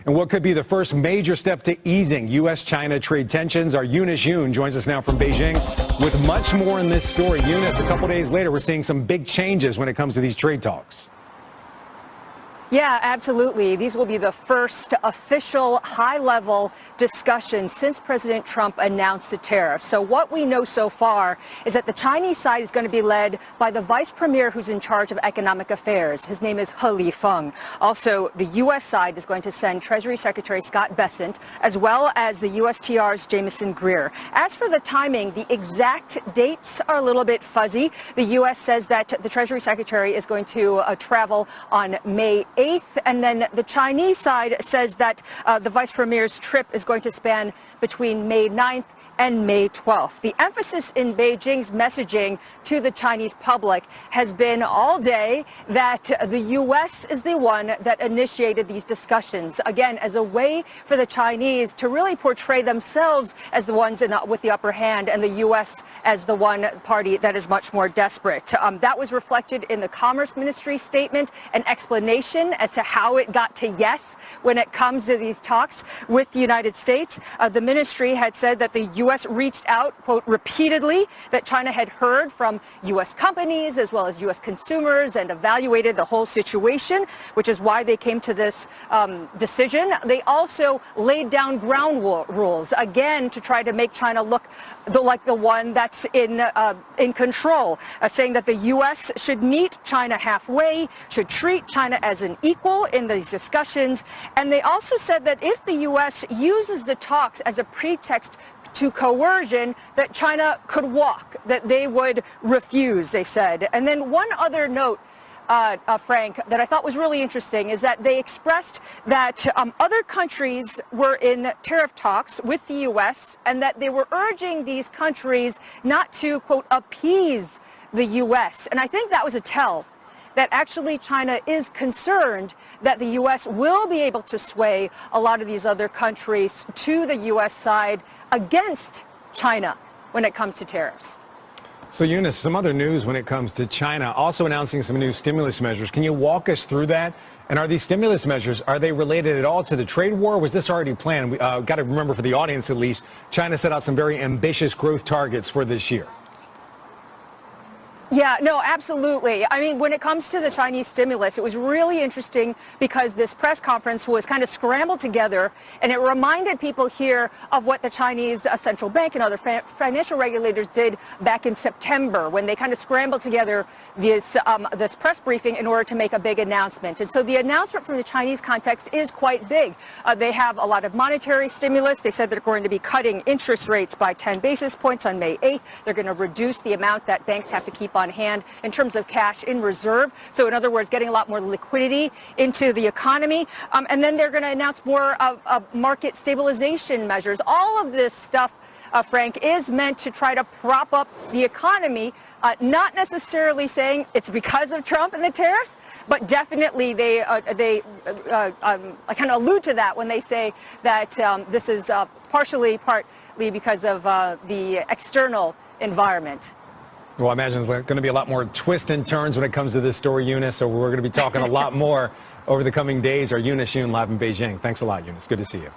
and what could be the first major step to easing U.S.-China trade tensions. Our Eunice Yoon joins us now from Beijing with much more in this story. Eunice, a couple days later, we're seeing some big changes when it comes to these trade talks. Yeah, absolutely. These will be the first official high-level discussions since President Trump announced the tariffs. So what we know so far is that the Chinese side is going to be led by the vice premier who's in charge of economic affairs. His name is He Lifeng. Also, the U.S. side is going to send Treasury Secretary Scott Bessent, as well as the USTR's Jamieson Greer. As for the timing, the exact dates are a little bit fuzzy. The U.S. says that the Treasury Secretary is going to travel on May 8th, and then the Chinese side says that the vice premier's trip is going to span between May 9th and May 12th. The emphasis in Beijing's messaging to the Chinese public has been all day that the U.S. is the one that initiated these discussions, again, as a way for the Chinese to really portray themselves as the ones with the upper hand and the U.S. as the one party that is much more desperate. That was reflected in the Commerce Ministry statement, an explanation as to how it got to yes when it comes to these talks with the United States. The ministry had said that the U.S. reached out, quote, repeatedly, that China had heard from U.S. companies as well as U.S. consumers and evaluated the whole situation, which is why they came to this decision. They also laid down ground rules, again, to try to make China look like the one that's in control, saying that the U.S. should meet China halfway, should treat China as an equal in these discussions. And they also said that if the U.S. uses the talks as a pretext to coercion, that China could walk, that they would refuse, they said. And then one other note, Frank, that I thought was really interesting is that they expressed that other countries were in tariff talks with the U.S. and that they were urging these countries not to, quote, appease the U.S. And I think that was a tell that actually China is concerned that the U.S. will be able to sway a lot of these other countries to the U.S. side against China when it comes to tariffs. So, Eunice, some other news when it comes to China, also announcing some new stimulus measures. Can you walk us through that? And are these stimulus measures, are they related at all to the trade war? Or was this already planned? We got to remember, for the audience at least, China set out some very ambitious growth targets for this year. Yeah, no, absolutely. I mean, when it comes to the Chinese stimulus, it was really interesting because this press conference was kind of scrambled together, and it reminded people here of what the Chinese central bank and other financial regulators did back in September when they kind of scrambled together this press briefing in order to make a big announcement. And so the announcement from the Chinese context is quite big. They have a lot of monetary stimulus. They said they're going to be cutting interest rates by 10 basis points on May 8th. They're going to reduce the amount that banks have to keep on hand in terms of cash in reserve. So in other words, getting a lot more liquidity into the economy. And then they're going to announce more of market stabilization measures. All of this stuff, Frank, is meant to try to prop up the economy. Not necessarily saying it's because of Trump and the tariffs, but definitely they kind of allude to that when they say that this is partly because of the external environment. Well, I imagine there's going to be a lot more twists and turns when it comes to this story, Eunice, so we're going to be talking a lot more over the coming days. Our Eunice Yoon live in Beijing. Thanks a lot, Eunice. Good to see you.